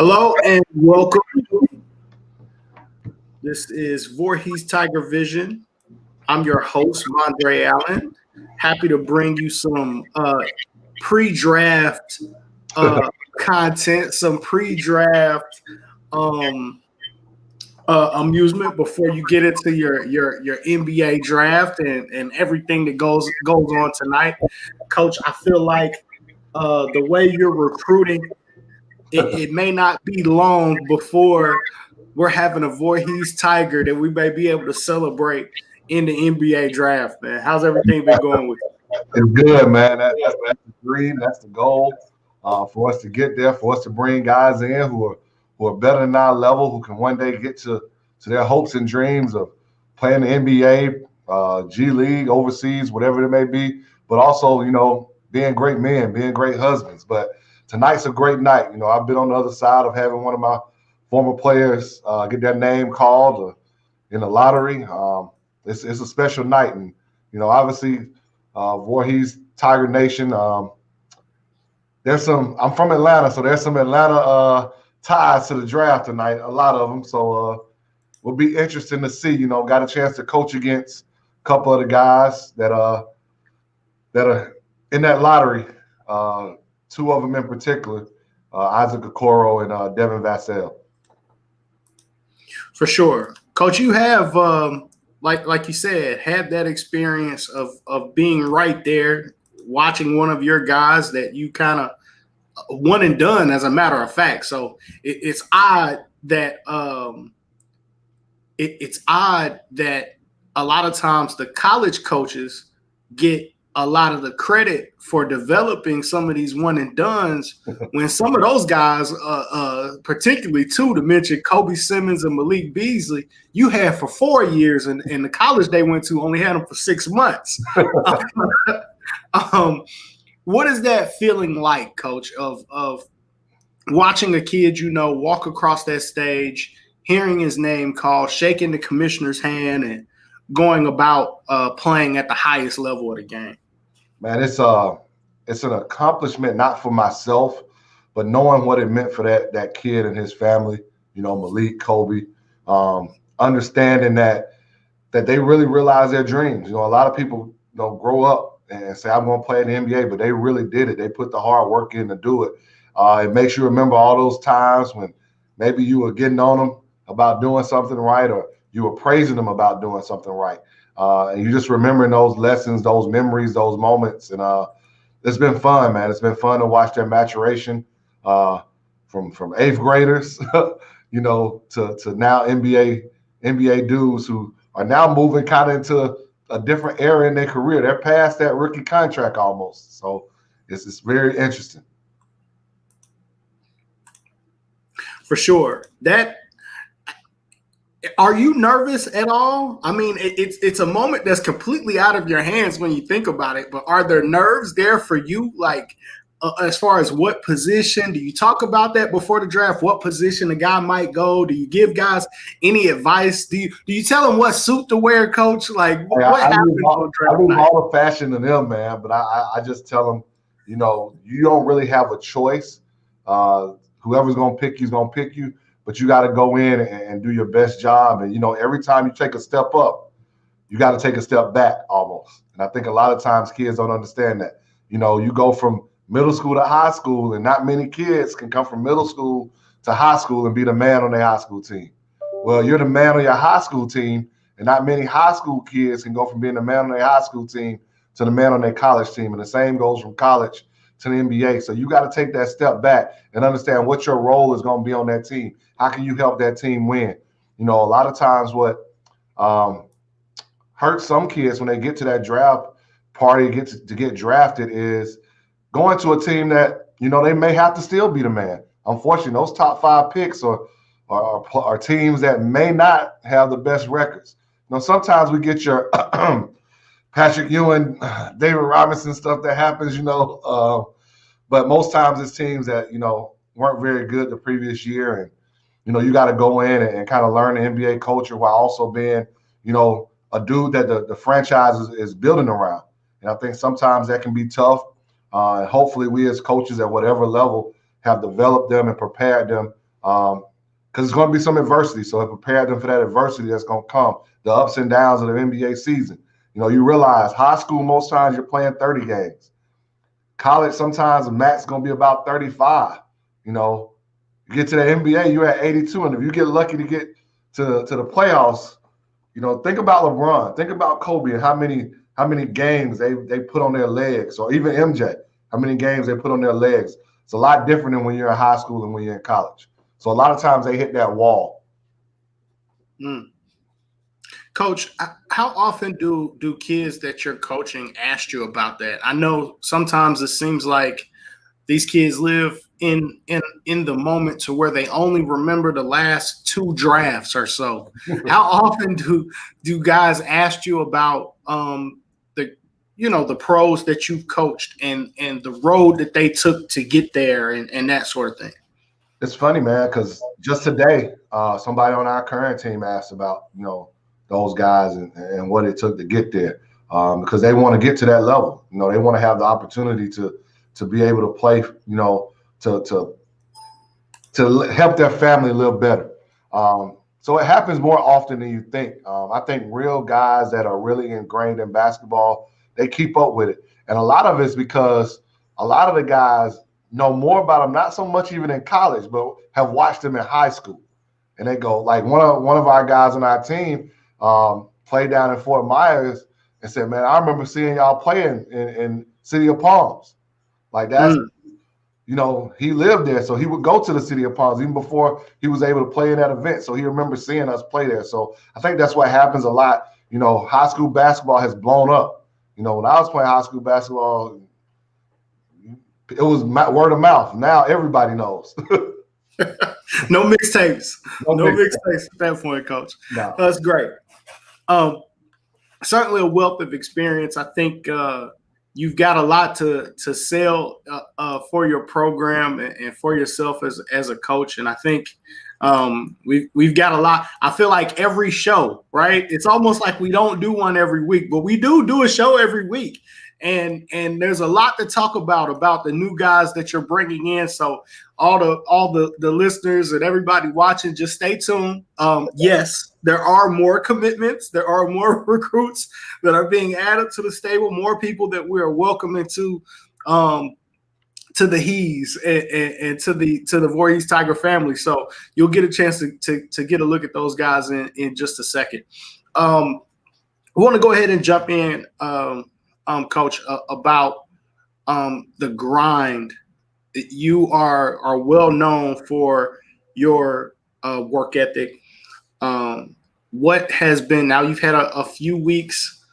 Hello and welcome. This is Voorhees Tiger Vision. I'm your host, Mondre Allen. Happy to bring you some pre-draft content, some pre-draft amusement before you get into your NBA draft and everything that goes on tonight. Coach, I feel like the way you're recruiting, it may not be long before we're having a Voorhees Tiger that we may be able to celebrate in the NBA draft, man. How's everything been going with you? It's good, man. That's the dream. That's the goal for us to get there. For us to bring guys in who are better than our level, who can one day get to their hopes and dreams of playing the NBA, G League, overseas, whatever it may be. But also, being great men, being great husbands. But tonight's a great night. I've been on the other side of having one of my former players get their name called in the lottery. It's a special night, and obviously. Voorhees Tiger Nation. I'm from Atlanta, so there's some Atlanta ties to the draft tonight, a lot of them. So will be interesting to see. Got a chance to coach against a couple of the guys that are in that lottery. Two of them in particular, Isaac Okoro and Devin Vassell. For sure. Coach, you have like you said, had that experience of being right there, watching one of your guys that you kind of one and done, as a matter of fact. So it's odd that it's odd that a lot of times the college coaches get a lot of the credit for developing some of these one and dones when some of those guys, particularly two to mention Kobe Simmons and Malik Beasley, you had for 4 years, and the college they went to only had them for 6 months. What is that feeling like, Coach, of watching a kid walk across that stage, hearing his name called, shaking the commissioner's hand, and going about playing at the highest level of the game? Man, it's an accomplishment, not for myself, but knowing what it meant for that kid and his family, Malik, Kobe, understanding that they really realize their dreams. A lot of people grow up and say, I'm going to play in the NBA, but they really did it. They put the hard work in to do it. It makes you remember all those times when maybe you were getting on them about doing something right, or you were praising them about doing something right. And you just remembering those lessons, those memories, those moments. And it's been fun, man. It's been fun to watch their maturation from 8th graders, to now NBA dudes who are now moving kind of into a different era in their career. They're past that rookie contract almost. So it's very interesting. For sure. Are you nervous at all? I mean, it's a moment that's completely out of your hands when you think about it, but are there nerves there for you? Like, as far as what position, do you talk about that before the draft? What position a guy might go? Do you give guys any advice? Do you tell them what suit to wear, Coach? Like, what happens on draft night? I move all the fashion to them, man, but I just tell them, you don't really have a choice. Whoever's going to pick you is going to pick you. But you got to go in and do your best job. And, every time you take a step up, you got to take a step back almost. And I think a lot of times kids don't understand that. You go from middle school to high school, and not many kids can come from middle school to high school and be the man on their high school team. Well, you're the man on your high school team, and not many high school kids can go from being the man on their high school team to the man on their college team. And the same goes from college to the NBA. So you got to take that step back and understand what your role is going to be on that team. How can you help that team win? A lot of times what hurts some kids when they get to that draft party, to get drafted, is going to a team that, they may have to still be the man. Unfortunately, those top 5 picks are teams that may not have the best records. Sometimes we get your Patrick Ewing, David Robinson stuff that happens, but most times it's teams that, weren't very good the previous year. And, you got to go in and kind of learn the NBA culture while also being, a dude that the franchise is building around. And I think sometimes that can be tough. Hopefully we as coaches at whatever level have developed them and prepared them Because it's going to be some adversity. So it prepared them for that adversity that's going to come, the ups and downs of the NBA season. You know, you realize high school, most times you're playing 30 games. College, sometimes the max is going to be about 35. You know, you get to the NBA, you're at 82. And if you get lucky to get to the playoffs, you know, think about LeBron, think about Kobe and how many games they put on their legs, or even MJ, how many games they put on their legs. It's a lot different than when you're in high school and when you're in college. So a lot of times they hit that wall. Coach, how often do kids that you're coaching ask you about that? I know sometimes it seems like these kids live in the moment to where they only remember the last 2 drafts or so. How often do guys ask you about the pros that you've coached and the road that they took to get there and that sort of thing? It's funny, man, because just today, somebody on our current team asked about, you know, those guys and what it took to get there, because they want to get to that level. You know, they want to have the opportunity to be able to play, you know, to help their family live better. So it happens more often than you think. I think real guys that are really ingrained in basketball, they keep up with it. And a lot of it's because a lot of the guys know more about them, not so much even in college, but have watched them in high school. And they go, like one of our guys on our team played down in Fort Myers and said, man, I remember seeing y'all playing in City of Palms. Like that's, you know, he lived there. So he would go to the City of Palms even before he was able to play in that event. So he remembers seeing us play there. So I think that's what happens a lot. You know, high school basketball has blown up. You know, when I was playing high school basketball, it was word of mouth. Now everybody knows. No mixtapes. No mixtapes at that point, Coach. No. That's great. Certainly a wealth of experience. I think you've got a lot to sell for your program and for yourself as a coach. And I think we've got a lot. I feel like every show, right? It's almost like we don't do one every week, but we do a show every week. And there's a lot to talk about the new guys that you're bringing in. So all the listeners and everybody watching, just stay tuned. Yes, there are more commitments. There are more recruits that are being added to the stable. More people that we are welcoming to the Hees and to the Voorhees Tiger family. So you'll get a chance to get a look at those guys in just a second. We want to go ahead and jump in. Coach, about the grind. You are well known for your work ethic. What has been, now you've had a few weeks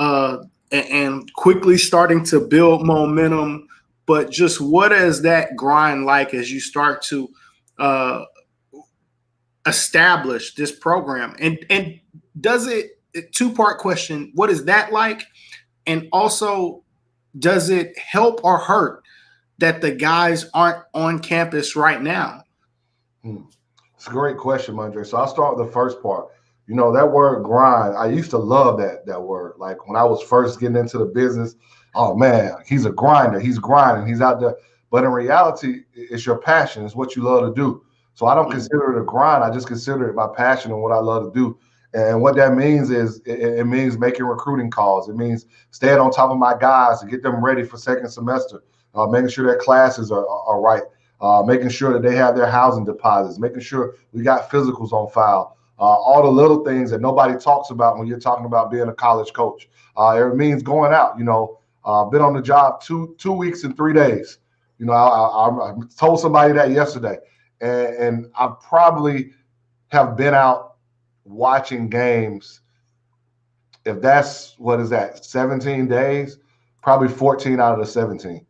and quickly starting to build momentum, but just what is that grind like as you start to establish this program? And does it, 2-part question, what is that like? And also, does it help or hurt that the guys aren't on campus right now? It's a great question, Mondre. So I'll start with the first part. You know, that word grind, I used to love that word. Like when I was first getting into the business, oh man, he's a grinder. He's grinding. He's out there. But in reality, it's your passion. It's what you love to do. So I don't consider it a grind. I just consider it my passion and what I love to do. And what that means is it means making recruiting calls. It means staying on top of my guys to get them ready for second semester, making sure their classes are right, making sure that they have their housing deposits, making sure we got physicals on file, all the little things that nobody talks about when you're talking about being a college coach. It means going out. You know, been on the job 2 weeks and 3 days. You know, I told somebody that yesterday, and I probably have been out watching games, if that's, what is that, 17 days, probably 14 out of the 17,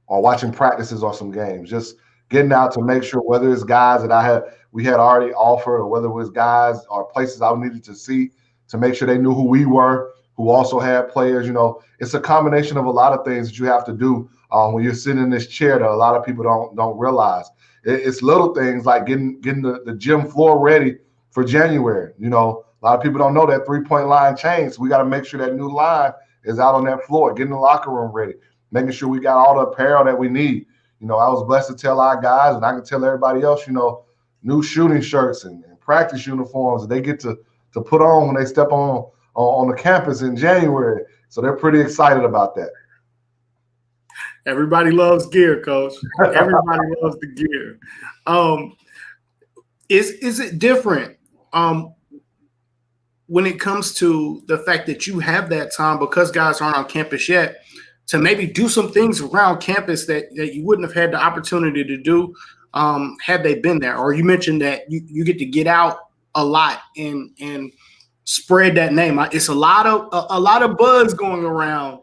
or watching practices or some games, just getting out to make sure whether it's guys that we had already offered, or whether it was guys or places I needed to see to make sure they knew who we were, who also had players. You know, it's a combination of a lot of things that you have to do when you're sitting in this chair that a lot of people don't realize. It's little things like getting the gym floor ready for January. You know, a lot of people don't know that 3-point line changed. So we got to make sure that new line is out on that floor, getting the locker room ready, making sure we got all the apparel that we need. You know, I was blessed to tell our guys, and I can tell everybody else, you know, new shooting shirts and practice uniforms that they get to put on when they step on the campus in January. So they're pretty excited about that. Everybody loves gear, Coach. Everybody loves the gear. Is it different when it comes to the fact that you have that time because guys aren't on campus yet to maybe do some things around campus that you wouldn't have had the opportunity to do had they been there? Or you mentioned that you get to get out a lot and spread that name. It's a lot of buzz going around.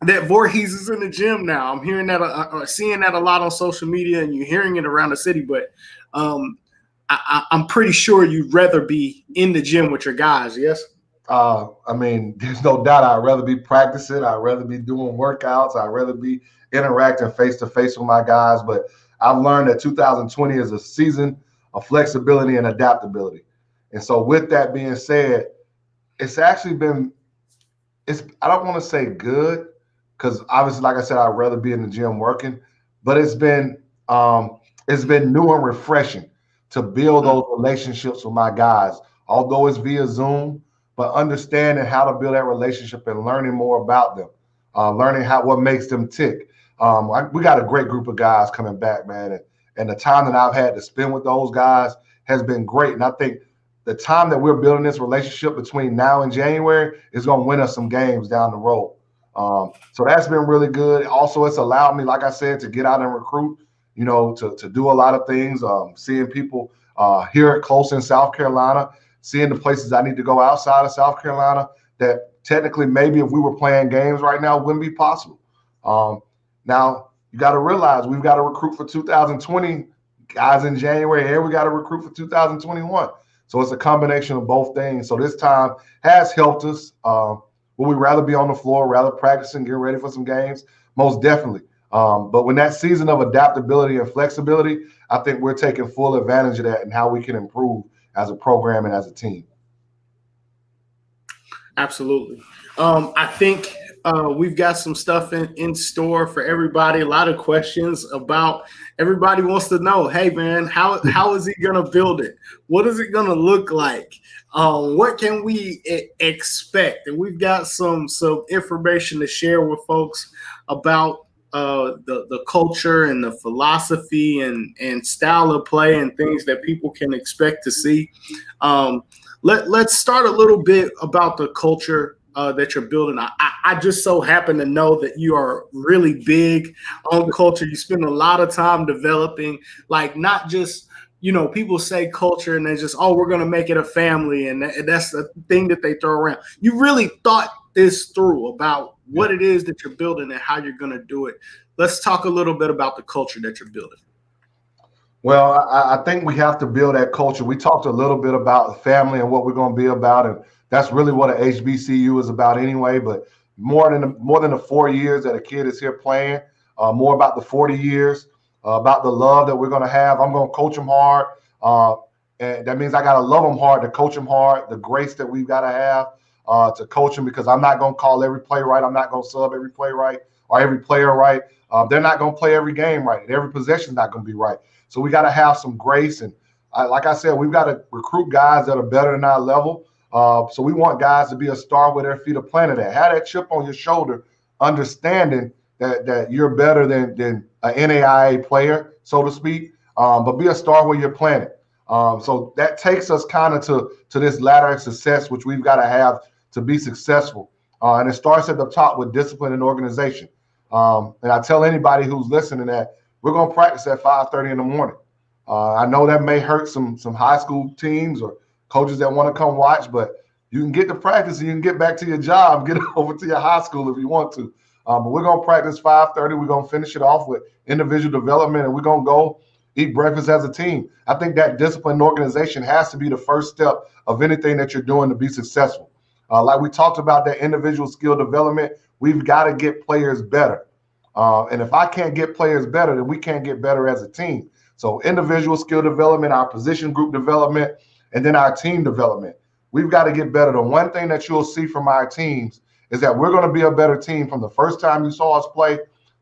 That Voorhees is in the gym now. I'm hearing that, seeing that a lot on social media, and you're hearing it around the city. But I'm pretty sure you'd rather be in the gym with your guys. Yes. I mean, there's no doubt I'd rather be practicing. I'd rather be doing workouts. I'd rather be interacting face to face with my guys. But I've learned that 2020 is a season of flexibility and adaptability. And so, with that being said, it's actually been. I don't want to say good, because obviously, like I said, I'd rather be in the gym working, but it's been new and refreshing to build those relationships with my guys, although it's via Zoom, but understanding how to build that relationship and learning more about them, learning what makes them tick. We got a great group of guys coming back, man, and the time that I've had to spend with those guys has been great. And I think the time that we're building this relationship between now and January is going to win us some games down the road. So that's been really good. Also, it's allowed me, like I said, to get out and recruit, to do a lot of things, seeing people here close in South Carolina, seeing the places I need to go outside of South Carolina that technically maybe if we were playing games right now wouldn't be possible. Now, you got to realize we've got to recruit for 2020 guys in January, and we got to recruit for 2021. So it's a combination of both things. So this time has helped us. Would we rather be on the floor, rather practicing, getting ready for some games? Most definitely. But when that season of adaptability and flexibility, I think we're taking full advantage of that and how we can improve as a program and as a team. Absolutely. I think we've got some stuff in store for everybody. A lot of questions about everybody wants to know, hey, man, how is he going to build it? What is it going to look like? What can we expect? And we've got some information to share with folks about the culture and the philosophy and style of play and things that people can expect to see. Let's start a little bit about the culture that you're building. I just so happen to know that you are really big on culture. You spend a lot of time developing, like not just, people say culture and they just, we're going to make it a family. And that's the thing that they throw around. You really thought this through about what it is that you're building and how you're going to do it. Let's talk a little bit about the culture that you're building. Well, I think we have to build that culture. We talked a little bit about family and what we're going to be about, and that's really what an HBCU is about anyway. But more than the 4 years that a kid is here playing, more about the 40 years, about the love that we're going to have. I'm going to coach them hard, and that means I got to love them hard, to coach them hard. The grace that we've got to have to coach them, because I'm not going to call every play right. I'm not going to sub every play right or every player right. They're not going to play every game right. Every possession is not going to be right. So we got to have some grace. And like I said, we've got to recruit guys that are better than our level. So we want guys to be a star where their feet are planted at. Have that chip on your shoulder, understanding that you're better than an NAIA player, so to speak, but be a star where you're planted. So that takes us kind of to this ladder of success, which we've got to have to be successful. And it starts at the top with discipline and organization. And I tell anybody who's listening that we're going to practice at 5:30 in the morning. I know that may hurt some high school teams or coaches that want to come watch, but you can get to practice and you can get back to your job, get over to your high school if you want to. But we're going to practice 5:30. We're going to finish it off with individual development, and we're going to go eat breakfast as a team. I think that discipline and organization has to be the first step of anything that you're doing to be successful. Like we talked about that individual skill development, we've got to get players better. And if I can't get players better, then we can't get better as a team. So individual skill development, our position group development, and then our team development. We've got to get better. The one thing that you'll see from our teams is that we're going to be a better team from the first time you saw us play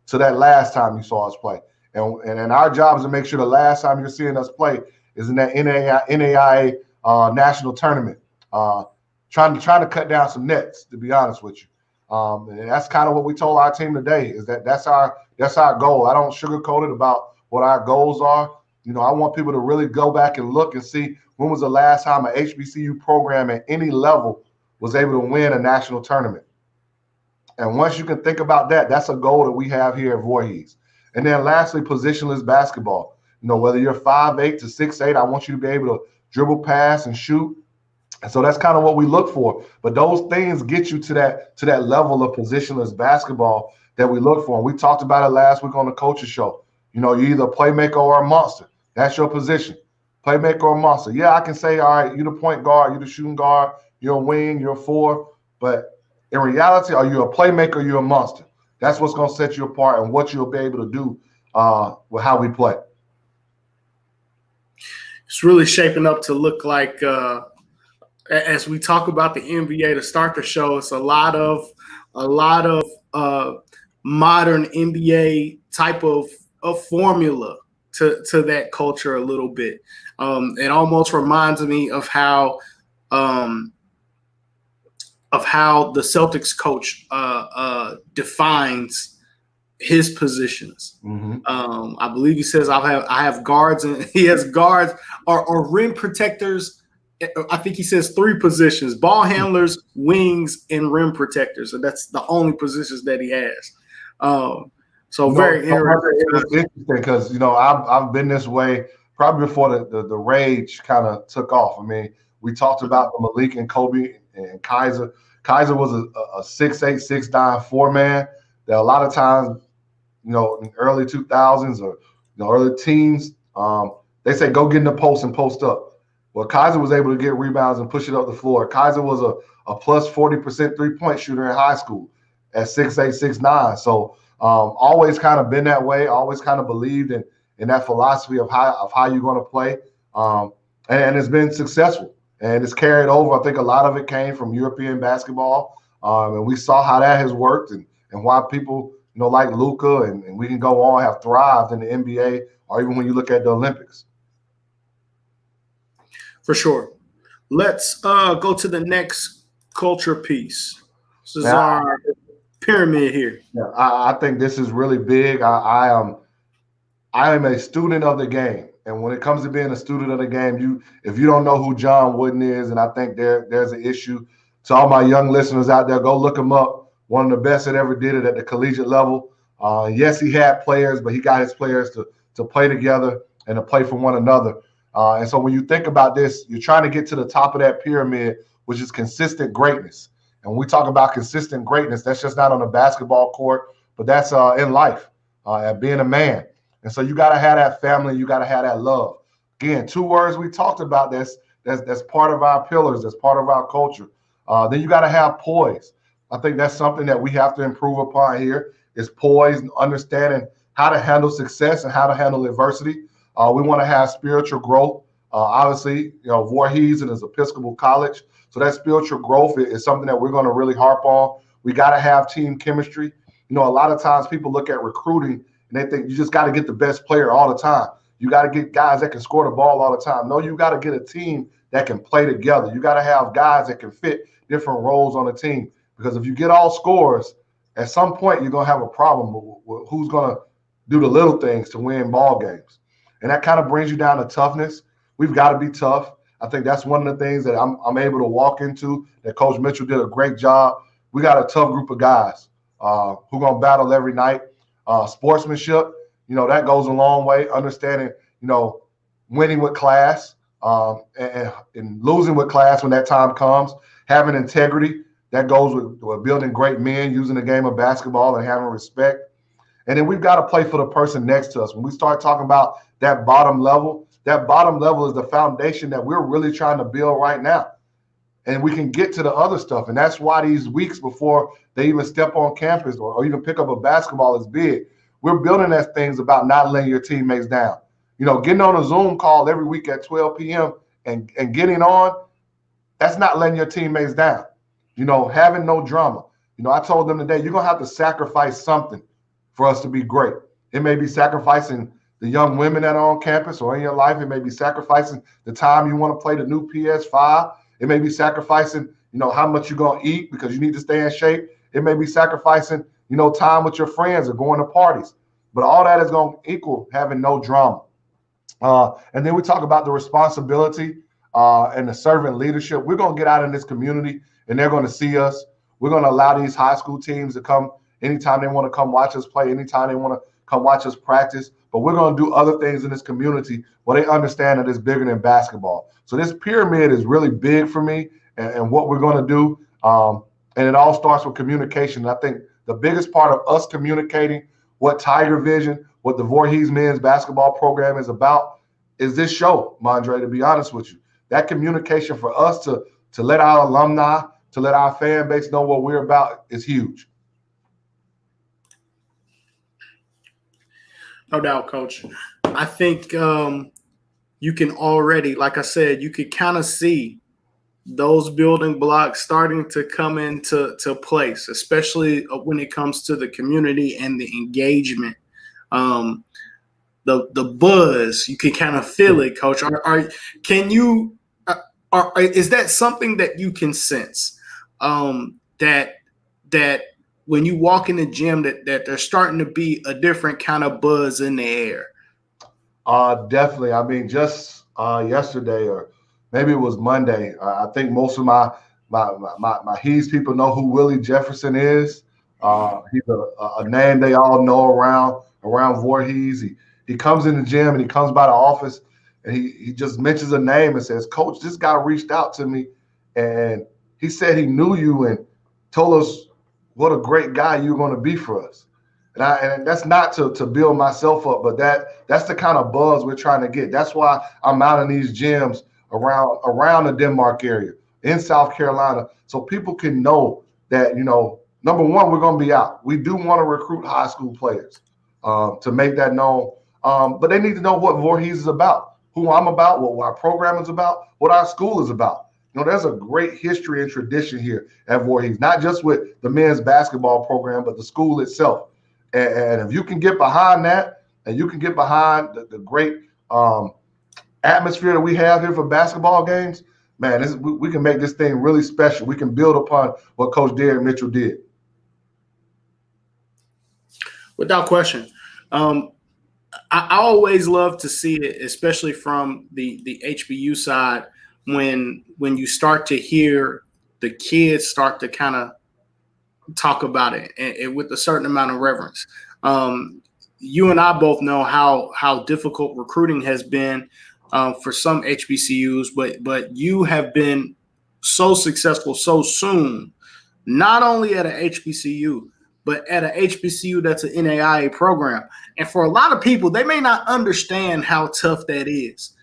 to that last time you saw us play. And our job is to make sure the last time you're seeing us play is in that NAIA national tournament. Trying to cut down some nets, to be honest with you. And that's kind of what we told our team today, is that's our goal. I don't sugarcoat it about what our goals are. I want people to really go back and look and see when was the last time an HBCU program at any level was able to win a national tournament. And once you can think about that, that's a goal that we have here at Voorhees. And then lastly, positionless basketball. Whether you're 5'8" to 6'8", I want you to be able to dribble, pass, and shoot. And so that's kind of what we look for. But those things get you to that level of positionless basketball that we look for. And we talked about it last week on the coaches show. You're either a playmaker or a monster. That's your position. Playmaker or monster. Yeah, I can say, all right, you're the point guard, you're the shooting guard, you're a wing, you're a four. But in reality, are you a playmaker or you're a monster? That's what's going to set you apart and what you'll be able to do with how we play. It's really shaping up to look like, as we talk about the NBA to start the show, it's a lot of modern NBA type of formula to that culture a little bit. It almost reminds me of how the Celtics coach defines his positions. Mm-hmm. I believe he says I have guards, and he has guards or rim protectors. I think he says 3 positions: ball handlers, wings, and rim protectors. And that's the only positions that he has. So very interesting. It's interesting because I've been this way probably before the rage kind of took off. I mean, we talked about the Malik and Kobe and Kaiser. Kaiser was a 6'8", 6'9" 4-man that a lot of times, in the early 2000s or early teens, they say go get in the post and post up. Well, Kaiser was able to get rebounds and push it up the floor. Kaiser was a plus 40% three-point shooter in high school at 6'8", 6'9". So always kind of been that way. Always kind of believed in that philosophy of how you're going to play, and it's been successful. And it's carried over. I think a lot of it came from European basketball, and we saw how that has worked and why people like Luka and we can go on have thrived in the NBA, or even when you look at the Olympics. For sure. Let's go to the next culture piece. This is our pyramid here. Yeah, I think this is really big. I am a student of the game. And when it comes to being a student of the game, if you don't know who John Wooden is, and I think there's an issue, to all my young listeners out there, go look him up. One of the best that ever did it at the collegiate level. Yes, he had players, but he got his players to play together and to play for one another. And so when you think about this, you're trying to get to the top of that pyramid, which is consistent greatness. And when we talk about consistent greatness, that's just not on the basketball court, but that's in life, at being a man. And so you got to have that family. You got to have that love. Again, 2 words we talked about that's part of our pillars. That's part of our culture. Then you got to have poise. I think that's something that we have to improve upon here is poise and understanding how to handle success and how to handle adversity. We want to have spiritual growth. Obviously, Voorhees is Episcopal College. So that spiritual growth is something that we're going to really harp on. We got to have team chemistry. A lot of times people look at recruiting and they think you just got to get the best player all the time. You got to get guys that can score the ball all the time. No, you got to get a team that can play together. You got to have guys that can fit different roles on the team. Because if you get all scorers, at some point you're going to have a problem with who's going to do the little things to win ball games. And that kind of brings you down to toughness. We've got to be tough. I think that's one of the things that I'm able to walk into that Coach Mitchell did a great job. We got a tough group of guys who are going to battle every night. Sportsmanship, that goes a long way. Understanding, winning with class and losing with class when that time comes. Having integrity, that goes with building great men, using the game of basketball and having respect. And then we've got to play for the person next to us. When we start talking about that bottom level is the foundation that we're really trying to build right now. And we can get to the other stuff. And that's why these weeks before they even step on campus or even pick up a basketball is big. We're building as things about not letting your teammates down. Getting on a Zoom call every week at 12 p.m. and getting on, that's not letting your teammates down. Having no drama. I told them today, you're going to have to sacrifice something for us to be great. It may be sacrificing the young women that are on campus or in your life. It may be sacrificing the time you want to play the new PS5. It may be sacrificing, how much you're going to eat because you need to stay in shape. It may be sacrificing, time with your friends or going to parties. But all that is going to equal having no drama. And then we talk about the responsibility and the servant leadership. We're going to get out in this community and they're going to see us. We're going to allow these high school teams to come anytime they want to come watch us play, anytime they want to come watch us practice. But we're going to do other things in this community where they understand that it's bigger than basketball. So this pyramid is really big for me and what we're going to do. And it all starts with communication. And I think the biggest part of us communicating what Tiger Vision, what the Voorhees men's basketball program is about is this show, Mondre, to be honest with you. That communication for us to let our alumni, to let our fan base know what we're about is huge. No doubt, Coach. I think you can already, like I said, you could kind of see those building blocks starting to come into place, especially when it comes to the community and the engagement. The buzz, you can kind of feel it, Coach. Is that something that you can sense? That when you walk in the gym, that there's starting to be a different kind of buzz in the air? Definitely. I mean, just yesterday or maybe it was Monday. I think most of my Hees people know who Willie Jefferson is. He's a name they all know around Voorhees. He comes in the gym and he comes by the office and he just mentions a name and says, "Coach, this guy reached out to me and he said he knew you and told us what a great guy you're going to be for us." And that's not to build myself up, but that's the kind of buzz we're trying to get. That's why I'm out in these gyms around the Denmark area, in South Carolina, so people can know that, number one, we're going to be out. We do want to recruit high school players to make that known. But they need to know what Voorhees is about, who I'm about, what our program is about, what our school is about. There's a great history and tradition here at Voorhees, not just with the men's basketball program, but the school itself. And if you can get behind that and you can get behind the great atmosphere that we have here for basketball games, man, we can make this thing really special. We can build upon what Coach Derek Mitchell did. Without question. I always love to see it, especially from the HBU side, when you start to hear the kids start to kind of talk about it and with a certain amount of reverence. You and I both know how difficult recruiting has been for some HBCUs, but you have been so successful so soon, not only at a HBCU, but at a HBCU that's an NAIA program. And for a lot of people, they may not understand how tough that is.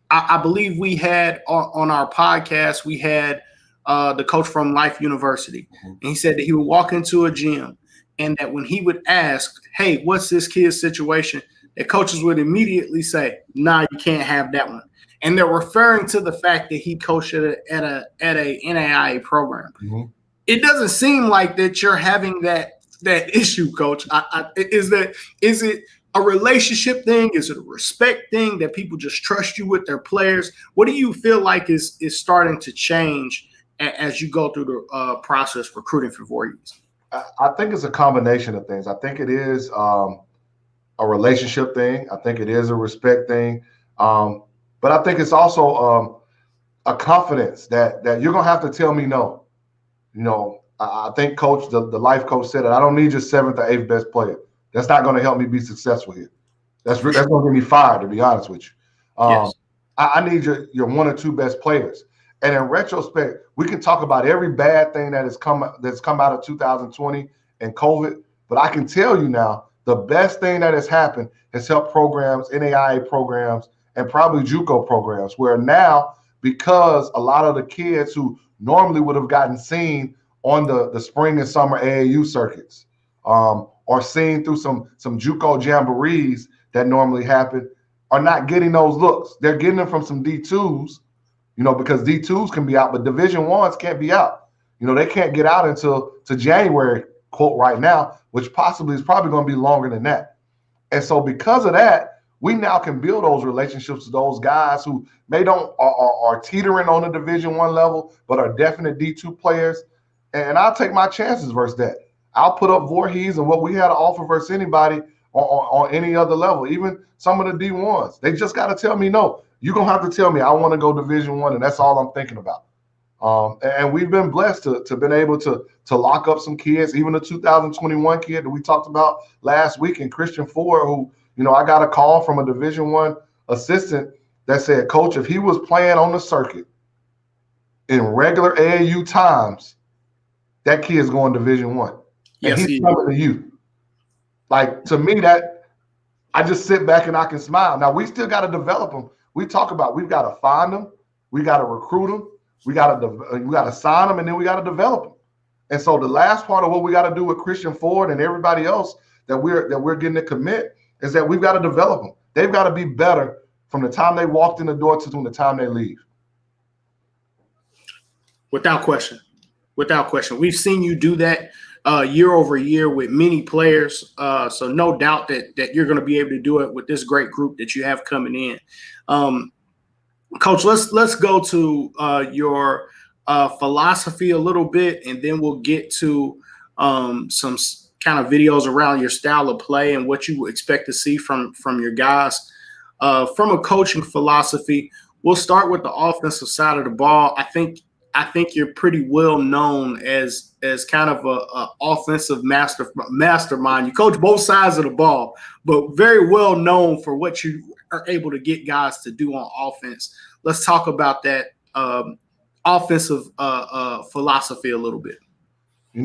I believe we had on our podcast, we had the coach from Life University. And he said that he would walk into a gym and that when he would ask, "Hey, what's this kid's situation?" that coaches would immediately say, "Nah, you can't have that one." And they're referring to the fact that he coached at a NAIA program. Mm-hmm. It doesn't seem like that you're having that issue, Coach. Is it a relationship thing? Is it a respect thing that people just trust you with their players? What do you feel like is starting to change as you go through the process recruiting for Voorhees? I think it's a combination of things. I think it is a relationship thing. I think it is a respect thing. But I think it's also a confidence that you're going to have to tell me no. I think Coach, the life coach said it. I don't need your 7th or 8th best player. That's not going to help me be successful here. That's going to get me fired, to be honest with you. Yes. I need your 1 or 2 best players. And in retrospect, we can talk about every bad thing that's come out of 2020 and COVID. But I can tell you now, the best thing that has happened has helped programs, NAIA programs, and probably JUCO programs, where now, because a lot of the kids who normally would have gotten seen on the spring and summer AAU circuits, or seen through some JUCO jamborees that normally happen, are not getting those looks. They're getting them from some D2s, because D2s can be out, but Division I's can't be out. They can't get out until January quote right now, which possibly is probably going to be longer than that. And so because of that, we now can build those relationships with those guys who may don't are teetering on the Division I level, but are definite D2 players. And I'll take my chances versus that. I'll put up Voorhees and what we had to offer versus anybody on any other level, even some of the D1s. They just got to tell me, no, you're going to have to tell me I want to go Division I, and that's all I'm thinking about. And we've been blessed to been able to lock up some kids, even the 2021 kid that we talked about last week, and Christian Ford, who, I got a call from a Division I assistant that said, Coach, if he was playing on the circuit in regular AAU times, that kid's going Division I. Yes, and he's coming to you. Like, to me, that I just sit back and I can smile. Now, we still got to develop them. We talk about we've got to find them, we got to recruit them, we got to sign them, and then we got to develop them. And so the last part of what we got to do with Christian Ford and everybody else that we're getting to commit is that we've got to develop them. They've got to be better from the time they walked in the door to the time they leave. Without question. Without question. We've seen you do that year over year with many players. So no doubt that you're going to be able to do it with this great group that you have coming in. Coach, let's go to your philosophy a little bit, and then we'll get to some kind of videos around your style of play and what you expect to see from your guys. From a coaching philosophy, we'll start with the offensive side of the ball. I think you're pretty well known as kind of a offensive mastermind. You coach both sides of the ball, but very well known for what you are able to get guys to do on offense. Let's talk about that offensive philosophy a little bit.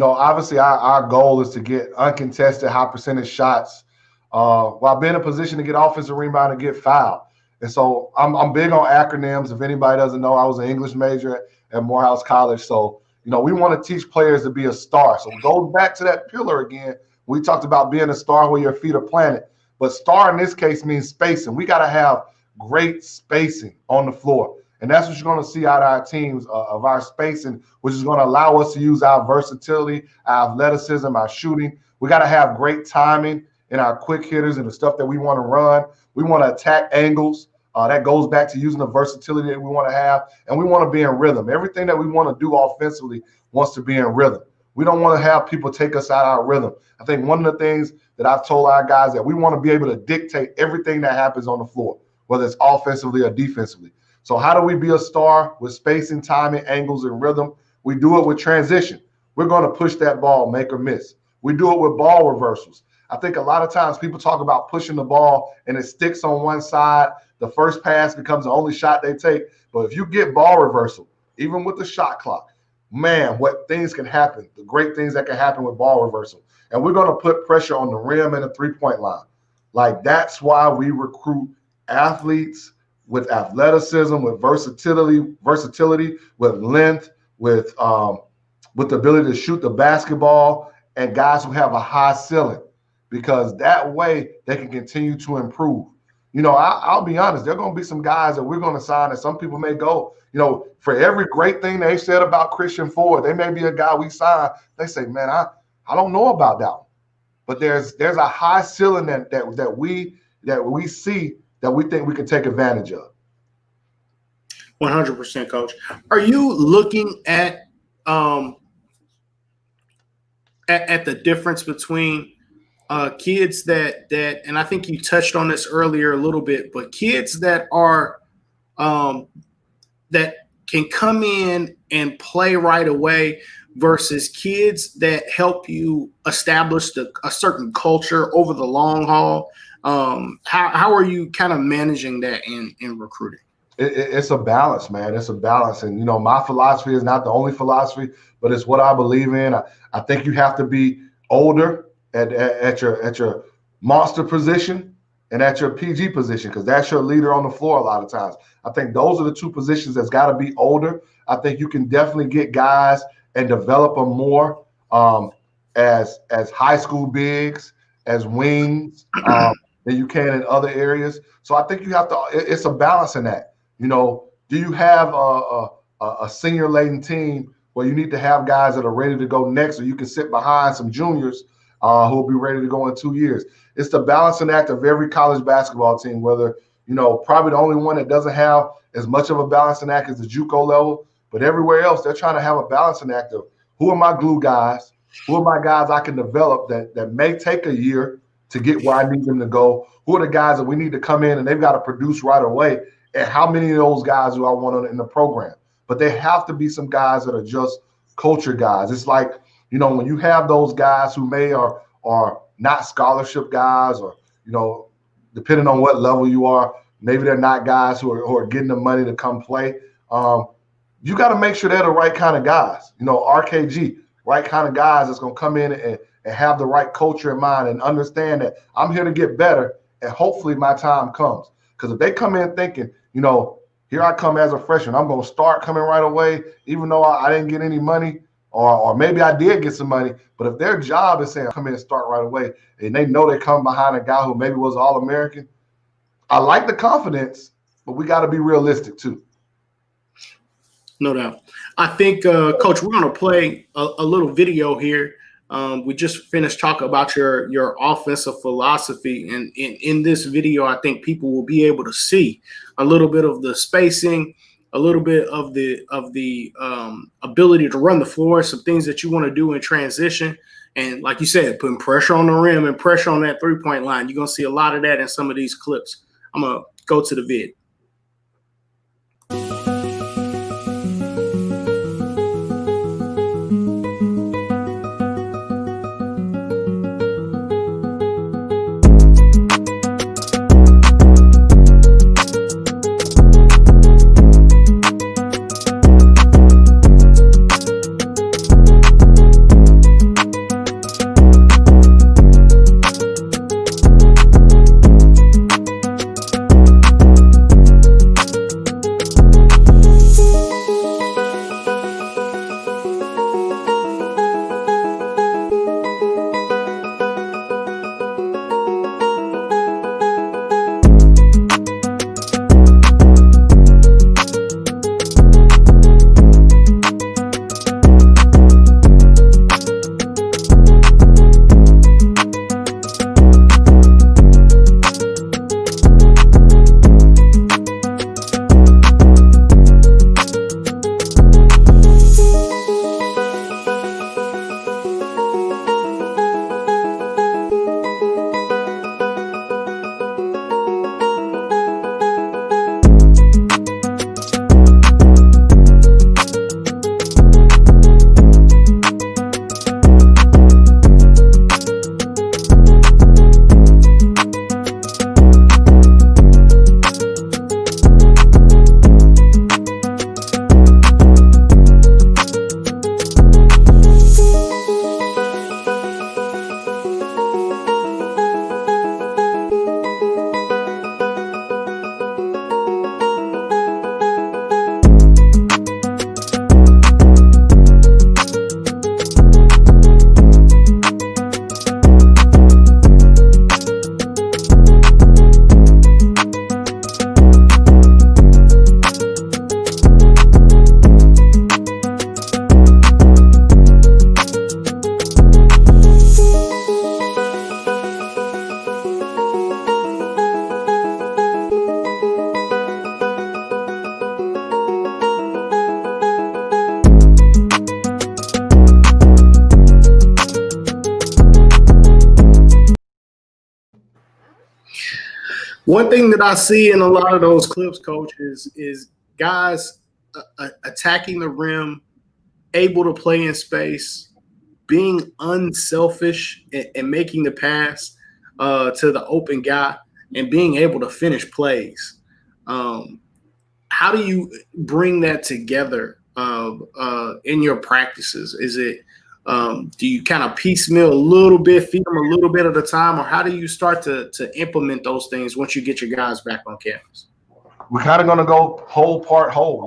Obviously our goal is to get uncontested high percentage shots while being in a position to get offensive rebound and get fouled. And so I'm big on acronyms. If anybody doesn't know, I was an English major at Morehouse College. So, we want to teach players to be a star. So it goes back to that pillar again. We talked about being a star where your feet are planted. But star in this case means spacing. We got to have great spacing on the floor. And that's what you're going to see out of our teams, of our spacing, which is going to allow us to use our versatility, our athleticism, our shooting. We got to have great timing in our quick hitters and the stuff that we want to run. We want to attack angles. That goes back to using the versatility that we want to have. And we want to be in rhythm. Everything that we want to do offensively wants to be in rhythm. We don't want to have people take us out of our rhythm. I think one of the things that I've told our guys that we want to be able to dictate everything that happens on the floor, whether it's offensively or defensively. So how do we be a star with spacing, timing, angles, and rhythm? We do it with transition. We're going to push that ball, make or miss. We do it with ball reversals. I think a lot of times people talk about pushing the ball and it sticks on one side. The first pass becomes the only shot they take. But if you get ball reversal, even with the shot clock, man, what things can happen, the great things that can happen with ball reversal. And we're going to put pressure on the rim and the three-point line. Like, that's why we recruit athletes with athleticism, with versatility, with length, with the ability to shoot the basketball, and guys who have a high ceiling, because that way they can continue to improve. I'll be honest, there are going to be some guys that we're going to sign, and some people may go, for every great thing they said about Christian Ford, they may be a guy we sign. They say, man, I don't know about that one. But there's a high ceiling that we see that we think we can take advantage of. 100%, Coach. Are you looking at the difference between kids that and I think you touched on this earlier a little bit, but kids that are that can come in and play right away versus kids that help you establish a certain culture over the long haul? How are you kind of managing that in recruiting? It's a balance, man. It's a balance. And, my philosophy is not the only philosophy, but it's what I believe in. I think you have to be older at your monster position and at your PG position, because that's your leader on the floor a lot of times. I think those are the two positions that's got to be older. I think you can definitely get guys and develop them more as high school bigs, as wings, than you can in other areas. So I think you have to – it's a balance in that. Do you have a senior-laden team Well, you need to have guys that are ready to go next, so you can sit behind some juniors who will be ready to go in 2 years. It's the balancing act of every college basketball team, whether, probably the only one that doesn't have as much of a balancing act is the JUCO level, but everywhere else, they're trying to have a balancing act of who are my glue guys, who are my guys I can develop that may take a year to get where I need them to go, who are the guys that we need to come in and they've got to produce right away, and how many of those guys do I want in the program? But they have to be some guys that are just culture guys. It's like, when you have those guys who may are not scholarship guys, or, depending on what level you are, maybe they're not guys who are getting the money to come play. You got to make sure they're the right kind of guys, RKG, right kind of guys that's going to come in and have the right culture in mind and understand that I'm here to get better and hopefully my time comes. Because if they come in thinking, here I come as a freshman, I'm going to start coming right away, even though I didn't get any money, or maybe I did get some money. But if their job is saying, come in and start right away, and they know they come behind a guy who maybe was All-American, I like the confidence, but we got to be realistic too. No doubt. I think, Coach, we're going to play a little video here. We just finished talking about your offensive philosophy, and in this video, I think people will be able to see a little bit of the spacing, a little bit of the ability to run the floor, some things that you want to do in transition, and like you said, putting pressure on the rim and pressure on that three-point line. You're going to see a lot of that in some of these clips. I'm going to go to the vid. One thing that I see in a lot of those clips, Coach, is guys attacking the rim, able to play in space, being unselfish and making the pass to the open guy, and being able to finish plays. How do you bring that together in your practices? Is it do you kind of piecemeal a little bit, feed them a little bit at a time, or how do you start to implement those things once you get your guys back on campus? We're kind of going to go whole part whole,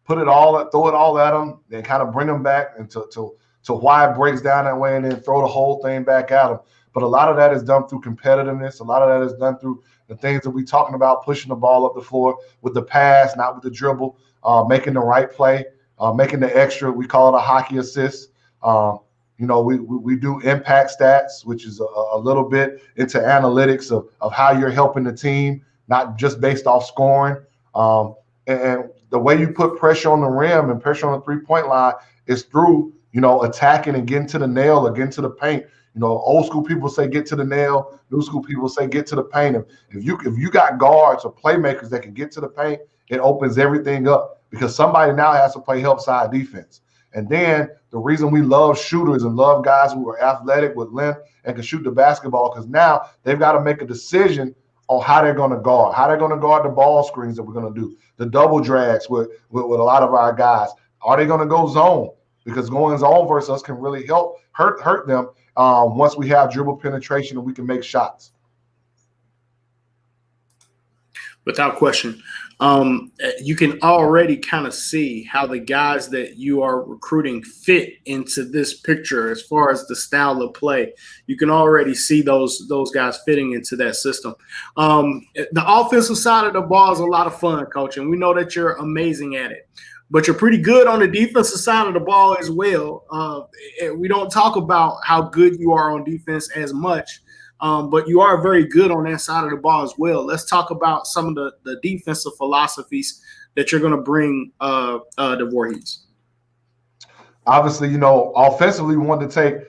throw it all at them, then kind of bring them back to why it breaks down that way, and then throw the whole thing back at them. But a lot of that is done through competitiveness. A lot of that is done through the things that we're talking about, pushing the ball up the floor with the pass, not with the dribble, making the right play. making the extra. We call it a hockey assist. We do impact stats, which is a little bit into analytics of how you're helping the team, not just based off scoring. And the way you put pressure on the rim and pressure on the three-point line is through, attacking and getting to the nail or getting to the paint. Old school people say get to the nail. New school people say get to the paint. If you got guards or playmakers that can get to the paint, it opens everything up because somebody now has to play help side defense. And then the reason we love shooters and love guys who are athletic with length and can shoot the basketball, because now they've got to make a decision on how they're going to guard, the ball screens that we're going to do, the double drags with a lot of our guys. Are they going to go zone? Because going zone versus us can really hurt them once we have dribble penetration and we can make shots. Without question. You can already kind of see how the guys that you are recruiting fit into this picture as far as the style of play. You can already see those guys fitting into that system. The offensive side of the ball is a lot of fun, Coach, and we know that you're amazing at it. But you're pretty good on the defensive side of the ball as well. We don't talk about how good you are on defense as much. But you are very good on that side of the ball as well. Let's talk about some of the defensive philosophies that you're going to bring to Voorhees. Obviously, offensively, we want to take,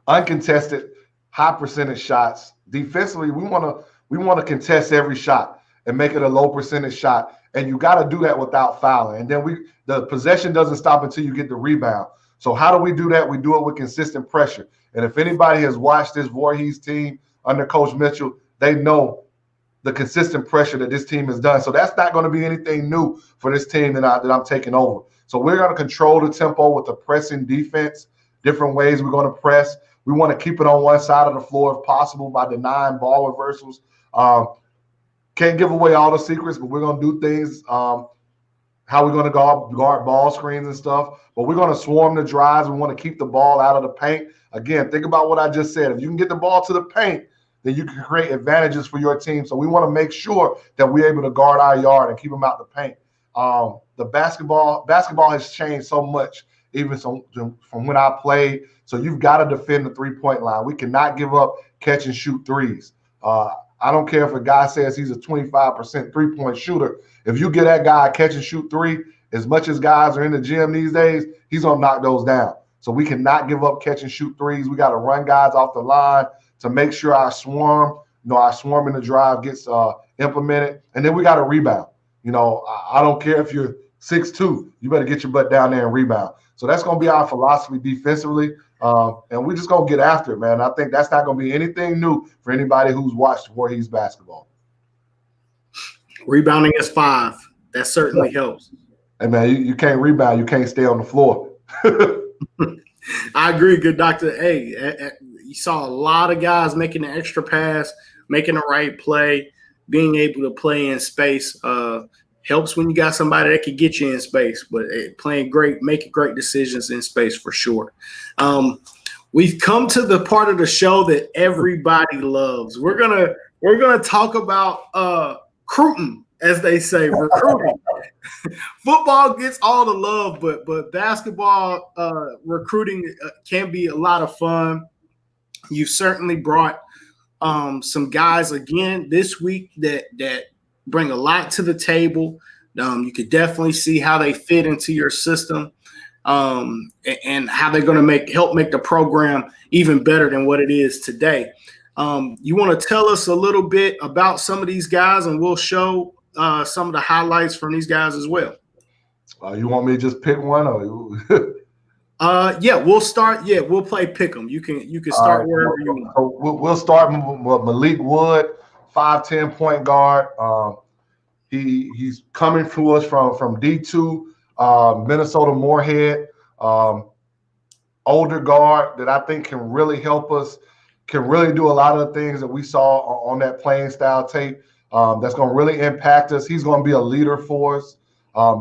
uncontested, high percentage shots. Defensively, we want to contest every shot and make it a low percentage shot. And you got to do that without fouling. And then the possession doesn't stop until you get the rebound. So how do we do that? We do it with consistent pressure. And if anybody has watched this Voorhees team under Coach Mitchell, they know the consistent pressure that this team has done. So that's not going to be anything new for this team that I'm taking over. So we're going to control the tempo with the pressing defense, different ways we're going to press. We want to keep it on one side of the floor if possible by denying ball reversals. Can't give away all the secrets, but we're going to do things how we're going to guard ball screens and stuff. But we're going to swarm the drives. We want to keep the ball out of the paint. Again, think about what I just said. If you can get the ball to the paint, then you can create advantages for your team. So we want to make sure that we're able to guard our yard and keep them out the paint. The basketball has changed so much, even from when I played. So you've got to defend the three-point line. We cannot give up catch and shoot threes. I don't care if a guy says he's a 25% three-point shooter. If you get that guy a catch and shoot three, as much as guys are in the gym these days, he's going to knock those down. So we cannot give up catch and shoot threes. We got to run guys off the line to make sure our swarm in the drive gets implemented. And then we got to rebound. I don't care if you're 6'2", you better get your butt down there and rebound. So that's going to be our philosophy defensively. And we're just going to get after it, man. I think that's not going to be anything new for anybody who's watched Voorhees basketball. Rebounding is 5. That certainly helps. Hey, man, you can't rebound. You can't stay on the floor. I agree, good doctor. Hey, you saw a lot of guys making the extra pass, making the right play, being able to play in space. Helps when you got somebody that can get you in space, but playing great, making great decisions in space for sure. We've come to the part of the show that everybody loves. We're gonna talk about recruiting, as they say, recruiting. Football gets all the love, but basketball recruiting can be a lot of fun. You've certainly brought some guys again this week that bring a lot to the table. You could definitely see how they fit into your system and how they're going to help make the program even better than what it is today. You want to tell us a little bit about some of these guys, and we'll show some of the highlights from these guys as well. You want me to just pick one? Or yeah, we'll start. Yeah, we'll play pick 'em. You can start wherever you want. So we'll start with Malik Wood, 5'10" point guard. He's coming to us from D2, Minnesota Moorhead. Older guard that I think can really help us, can really do a lot of the things that we saw on that playing style tape. That's going to really impact us. He's going to be a leader for us,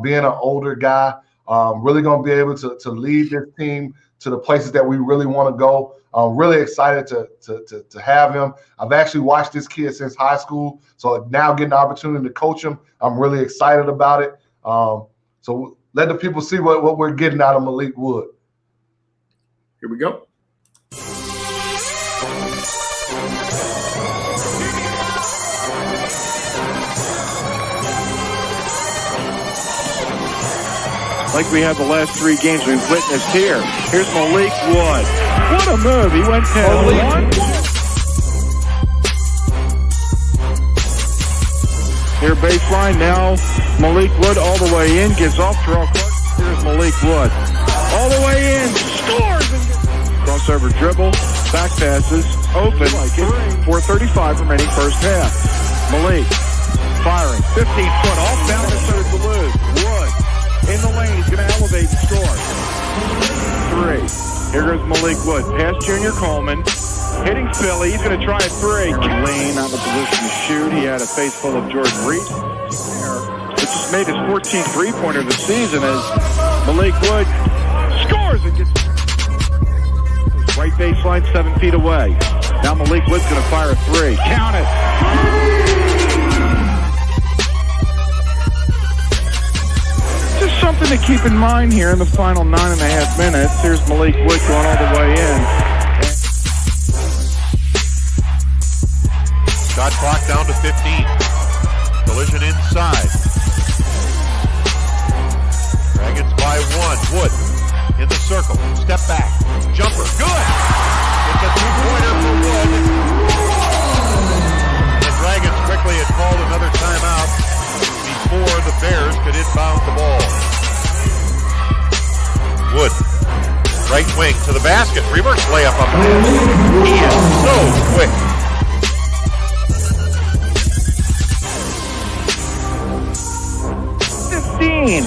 being an older guy, really going to be able to lead this team to the places that we really want to go. I'm really excited to have him. I've actually watched this kid since high school, so now getting the opportunity to coach him, I'm really excited about it. So let the people see what we're getting out of Malik Wood. Here we go. Like we have the last 3 games we've witnessed here. Here's Malik Wood. What a move. He went 10-1. Here baseline now. Malik Wood all the way in. Gets off Terrell Clark. Here's Malik Wood. All the way in. Scores! Crossover dribble. Back passes. Open. 4:35 remaining first half. Malik firing. 15-foot off down the center to lose. Wood. In the lane, he's going to elevate and score. 3. Here goes Malik Wood. Past Junior Coleman. Hitting Philly. He's going to try a 3. Lane out of the position to shoot. He had a face full of Jordan Reed. It just made his 14th three-pointer of the season as Malik Wood scores and gets right baseline 7 feet away. Now Malik Wood's going to fire a 3. Count it. Just something to keep in mind here in the final 9.5 minutes. Here's Malik Wood going all the way in. Shot clock down to 15. Collision inside. Dragons by 1. Wood in the circle. Step back. Jumper. Good. It's a 2-pointer for Wood. The Dragons quickly had called another timeout before the Bears could inbound the ball. Wood, right wing to the basket. Reverse layup up ahead. He is so quick. Fifteen.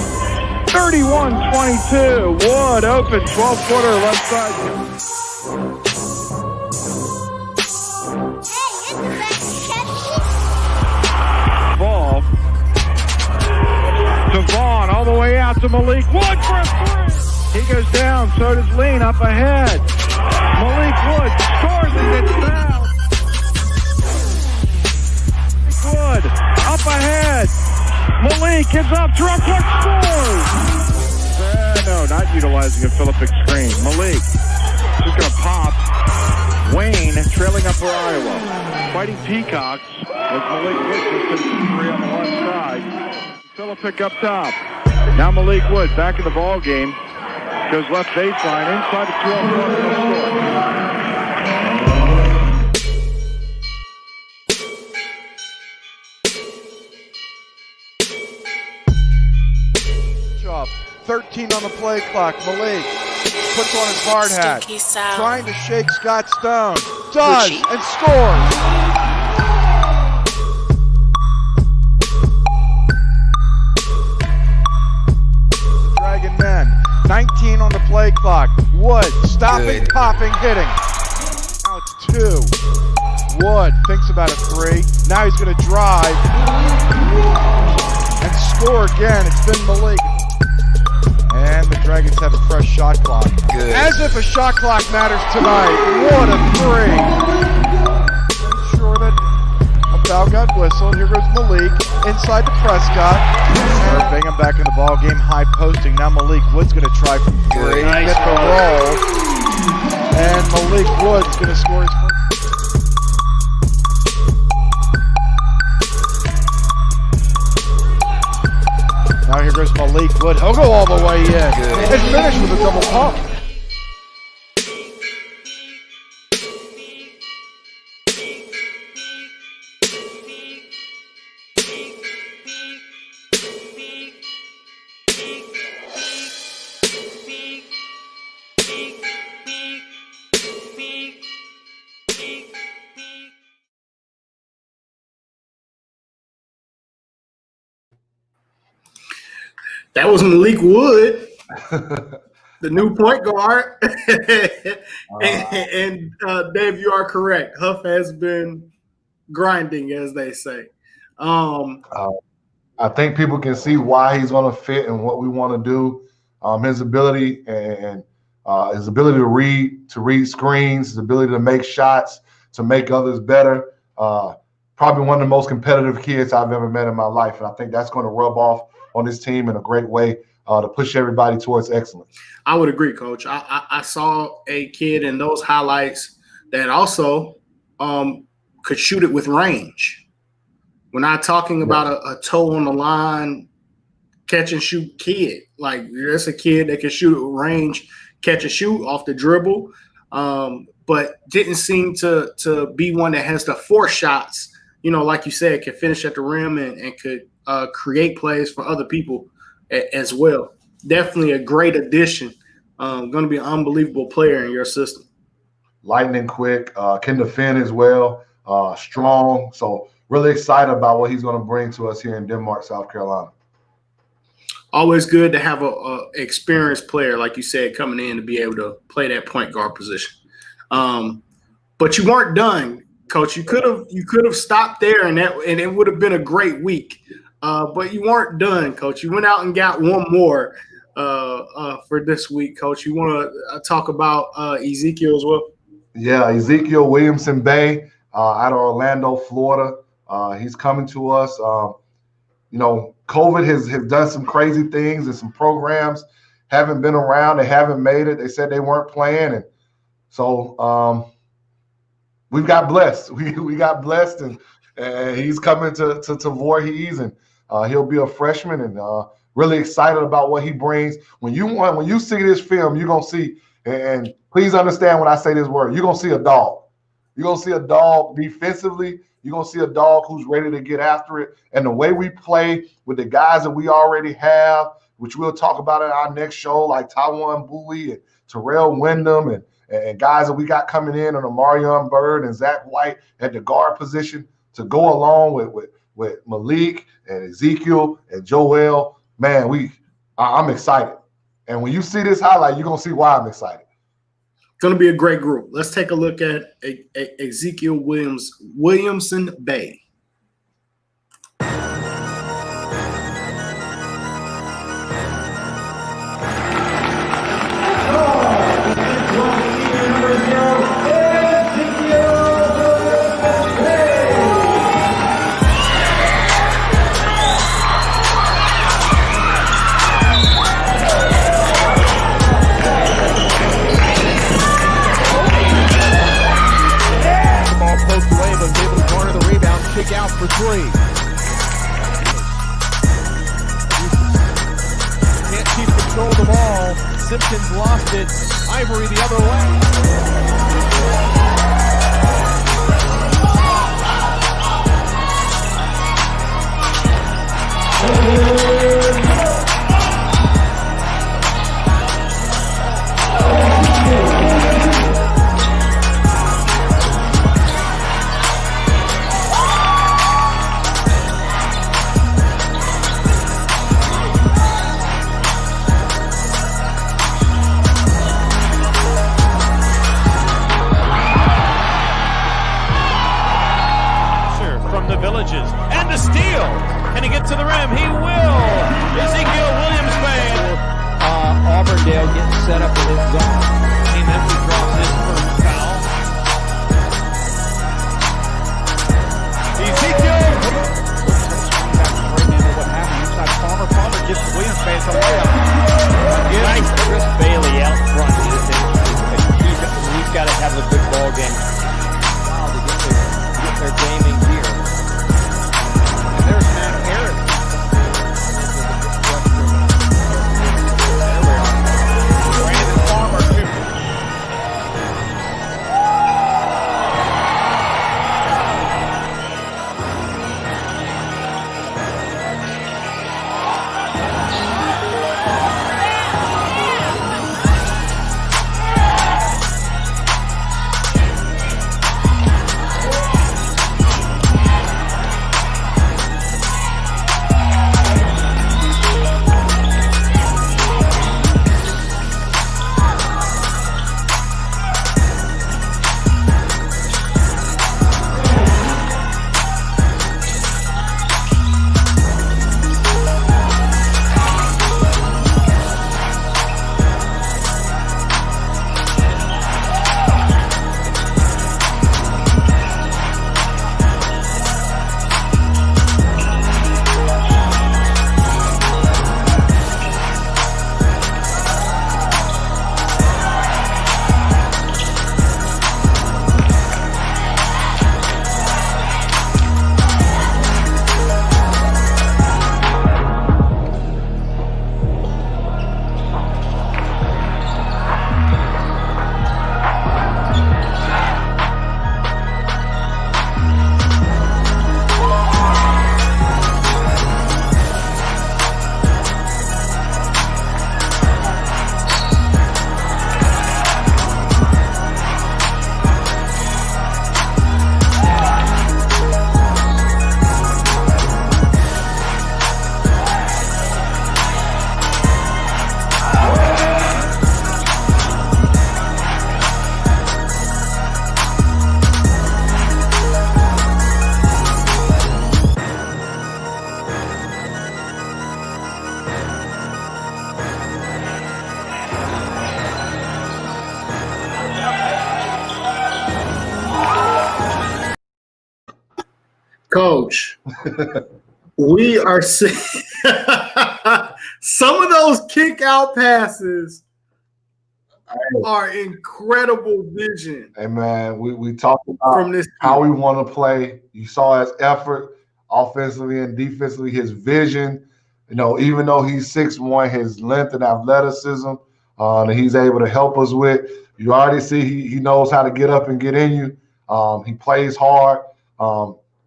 31-22. Wood open. 12-footer left side. Ball. To Vaughn, all the way out to Malik Wood for a 3. He goes down, so does Lean up ahead. Malik Wood scores and gets fouled. Wood up ahead. Malik gets up, Terrell Clark scores. No, not utilizing a Philippic screen. Malik just going to pop. Wayne trailing up for Iowa. Fighting Peacocks as Malik Wood just hits the 3 on the left side. Philippic up top. Now Malik Wood back in the ball game. Goes left baseline inside the 12. Job. 13 on the play clock. Malik puts on his hard hat. Trying to shake Scott Stone. Does and scores. Dragon men. 19 on the play clock. Wood stopping, popping, hitting. Now it's 2. Wood thinks about a 3. Now he's going to drive and score again. It's been Malik. And the Dragons have a fresh shot clock. Good. As if a shot clock matters tonight. What a 3. I'm sure that a foul got whistled. Here goes Malik inside to Prescott. And Bingham back in the ball game. High posting. Now Malik Wood's going to try from 3. Nice Get the roll. And Malik Wood's going to score his first. Now here goes Malik Wood. He'll go all the way in. And finish with a double pump. That was Malik Wood, the new point guard. and Dave, you are correct. Huff has been grinding, as they say. I think people can see why he's going to fit and what we want to do. His ability and his ability to read screens, his ability to make shots, to make others better. probably one of the most competitive kids I've ever met in my life. And I think that's going to rub off on this team in a great way to push everybody towards excellence. I would agree, Coach. I saw a kid in those highlights that also could shoot it with range. We're not talking about a toe on the line, catch and shoot kid. Like, there's a kid that can shoot it with range, catch and shoot off the dribble, but didn't seem to be one that has the force shots. You know, like you said, can finish at the rim and could create plays for other people as well. Definitely a great addition. Going to be an unbelievable player in your system. Lightning quick, can defend as well, strong. So really excited about what he's going to bring to us here in Denmark, South Carolina. Always good to have a experienced player, like you said, coming in to be able to play that point guard position. But you weren't done, Coach. You could have stopped there, and it would have been a great week. But you weren't done, Coach. You went out and got one more for this week, Coach. You want to talk about Ezekiel as well? Yeah, Ezekiel Williamson-Bay out of Orlando, Florida. He's coming to us. You know, COVID has done some crazy things, and some programs haven't been around. They haven't made it. They said they weren't playing. And so we've got blessed. We got blessed, and he's coming to Voorhees, and he'll be a freshman, and really excited about what he brings. When you see this film, you're going to see, and please understand when I say this word, you're going to see a dog. You're going to see a dog defensively. You're going to see a dog who's ready to get after it. And the way we play with the guys that we already have, which we'll talk about in our next show, like Tywan Bowie and Terrell Wyndham and guys that we got coming in on Amarion Bird and Zach White at the guard position to go along with Malik and Ezekiel and Joel. Man, I'm excited. And when you see this highlight, you're going to see why I'm excited. It's going to be a great group. Let's take a look at Ezekiel Williamson-Bay. Kick out for three. Can't keep control of the ball. Simpkins lost it. Ivory the other way. And the steal. Can he get to the rim? He will. Ezekiel Williams-Bay. Auburndale getting set up with his zone. Team Memphis draws his first foul. Ezekiel. Right into what happened inside Palmer. Palmer gives Williams-Bay a layup. Nice. Chris Bailey out front. He's got to have a good ball game. Wow, to get their game in gear. There's Matt Harris. There we are. Brandon Farmer, too. Coach, we are seeing some of those kick out passes are incredible vision. Hey man, we talked about From this how we want to play. You saw his effort offensively and defensively, his vision. Even though he's 6'1", his length and athleticism that he's able to help us with. You already see he knows how to get up and get in you. He plays hard.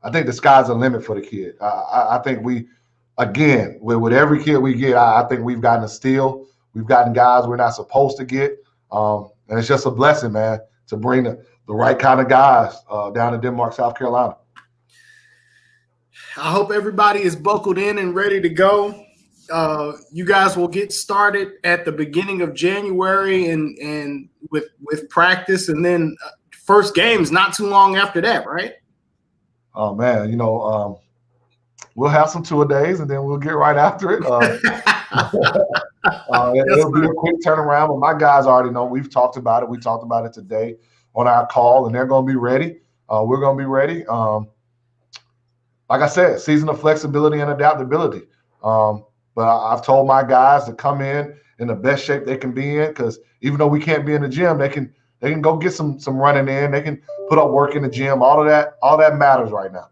I think the sky's the limit for the kid. I think with every kid we get, I think we've gotten a steal. We've gotten guys we're not supposed to get. And it's just a blessing, man, to bring the right kind of guys down to Denmark, South Carolina. I hope everybody is buckled in and ready to go. You guys will get started at the beginning of January and with practice, and then first game's not too long after that, right? Oh man, we'll have some tour days and then we'll get right after it. It'll be a quick turnaround, but my guys already know. We've talked about it. We talked about it today on our call, and they're going to be ready. We're going to be ready. Like I said, season of flexibility and adaptability. But I've told my guys to come in the best shape they can be in, because even though we can't be in the gym, they can go get some running in. They can put up work in the gym. All that matters right now.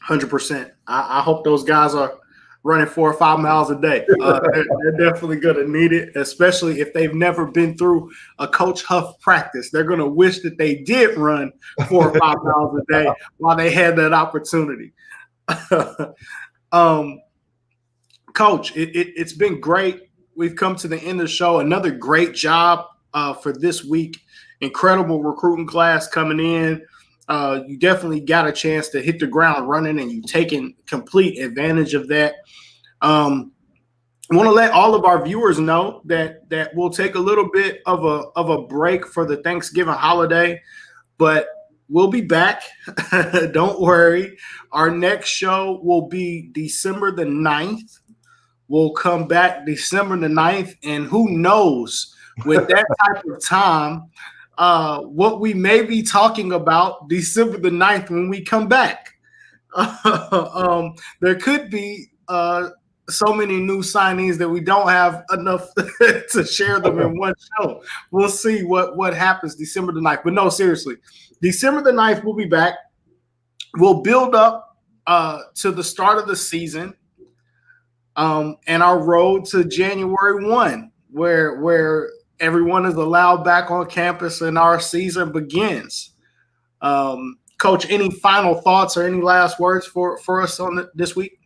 100%. I hope those guys are running 4 or 5 miles a day. They're definitely going to need it, especially if they've never been through a Coach Huff practice. They're going to wish that they did run 4 or 5 miles a day while they had that opportunity. Coach, it's been great. We've come to the end of the show. Another great job for this week. Incredible recruiting class coming in. You definitely got a chance to hit the ground running, and you've taken complete advantage of that. I want to let all of our viewers know that we'll take a little bit of a break for the Thanksgiving holiday, but we'll be back. Don't worry. Our next show will be December the 9th. We'll come back December the 9th, and who knows, with that type of time, what we may be talking about December the 9th when we come back. There could be so many new signees that we don't have enough to share them in one show. We'll see what happens December the 9th. But no, seriously, December the 9th, we'll be back. We'll build up to the start of the season and our road to January 1, where everyone is allowed back on campus and our season begins. Coach, any final thoughts or any last words for us on this week?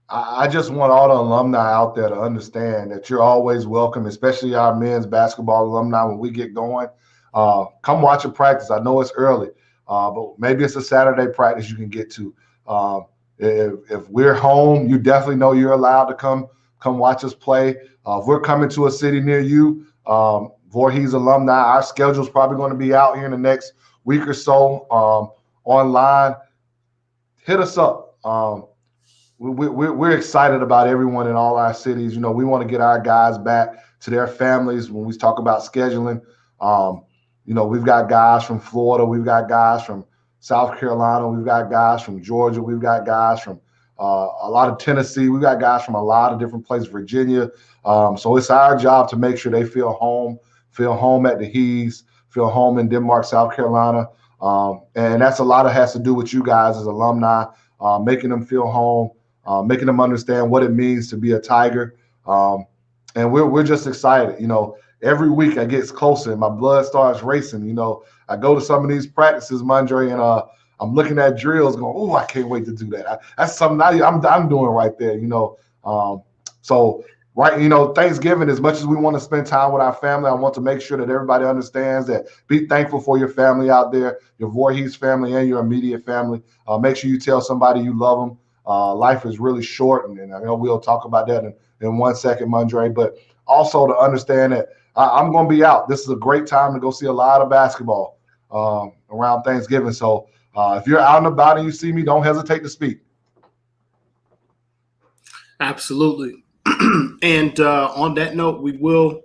I just want all the alumni out there to understand that you're always welcome, especially our men's basketball alumni when we get going. Come watch a practice. I know it's early, but maybe it's a Saturday practice you can get to. If we're home, you definitely know you're allowed to come watch us play. If we're coming to a city near you, Voorhees alumni, our schedule is probably going to be out here in the next week or so online. Hit us up. We're excited about everyone in all our cities. We want to get our guys back to their families when we talk about scheduling. We've got guys from Florida. We've got guys from South Carolina. We've got guys from Georgia. We've got guys from a lot of Tennessee. We've got guys from a lot of different places, Virginia. So it's our job to make sure they feel home at the Hees, feel home in Denmark, South Carolina. And that's a lot of has to do with you guys as alumni, making them feel home, making them understand what it means to be a Tiger. And we're just excited. Every week I get closer and my blood starts racing. I go to some of these practices, Mondre, and I'm looking at drills going, oh, I can't wait to do that. That's something I'm doing right there, So, right, Thanksgiving, as much as we want to spend time with our family, I want to make sure that everybody understands that be thankful for your family out there, your Voorhees family and your immediate family. Make sure you tell somebody you love them. Life is really short, and I know we'll talk about that in 1 second, Mondre, but also to understand that I'm going to be out. This is a great time to go see a lot of basketball around Thanksgiving. So if you're out and about and you see me, don't hesitate to speak. Absolutely. And on that note, we will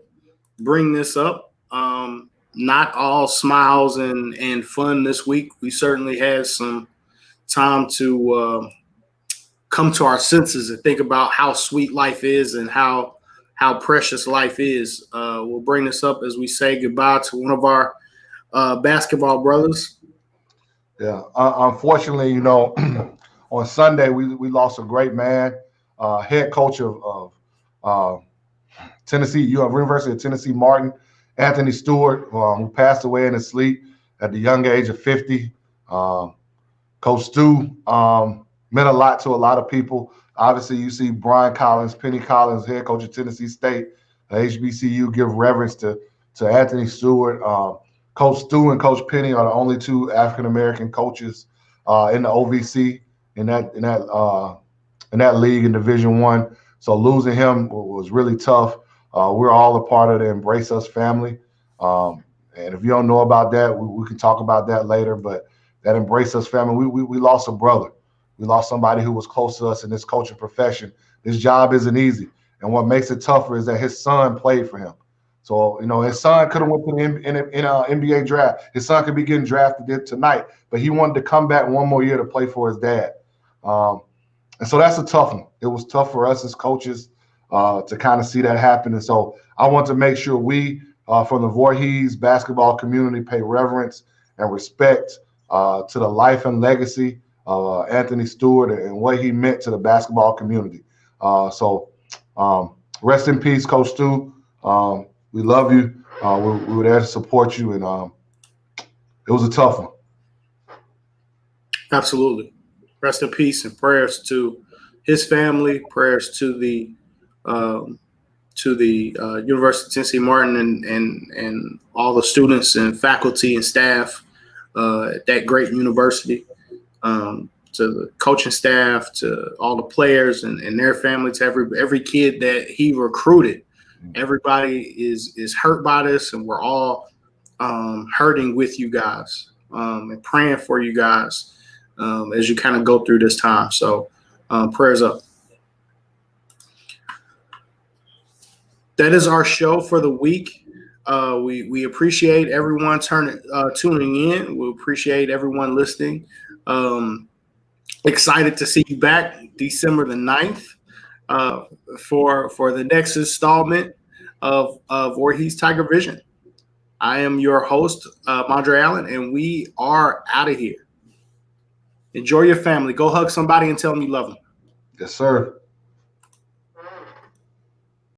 bring this up. Not all smiles and fun this week. We certainly had some time to come to our senses and think about how sweet life is and how precious life is. We'll bring this up as we say goodbye to one of our basketball brothers. Yeah, unfortunately, on Sunday we lost a great man, head coach of Tennessee, University of Tennessee Martin, Anthony Stewart, who passed away in his sleep at the young age of 50. Coach Stu meant a lot to a lot of people. Obviously, you see Brian Collins, Penny Collins, head coach of Tennessee State, HBCU, give reverence to Anthony Stewart. Coach Stu and Coach Penny are the only two African American coaches in the OVC in that league in Division I. So losing him was really tough. We're all a part of the Embrace Us family. And if you don't know about that, we can talk about that later. But that Embrace Us family, we lost a brother. We lost somebody who was close to us in this coaching profession. This job isn't easy. And what makes it tougher is that his son played for him. So, his son could have went to the NBA draft. His son could be getting drafted tonight, but he wanted to come back one more year to play for his dad. And so that's a tough one. It was tough for us as coaches to kind of see that happen. And so I want to make sure we, from the Voorhees basketball community, pay reverence and respect to the life and legacy of Anthony Stewart and what he meant to the basketball community. So rest in peace, Coach Stu. We love you. We were there to support you, and it was a tough one. Absolutely. Rest in peace and prayers to his family. Prayers to the University of Tennessee Martin and all the students and faculty and staff at that great university. To the coaching staff, to all the players and their family, to every kid that he recruited. Everybody is hurt by this, and we're all hurting with you guys and praying for you guys as you kind of go through this time. So prayers up. That is our show for the week. We appreciate everyone tuning in. We appreciate everyone listening. Excited to see you back December the 9th. For the next installment of Voorhees Tiger Vision. I am your host, Mondre Allen, and we are out of here. Enjoy your family. Go hug somebody and tell them you love them. Yes, sir.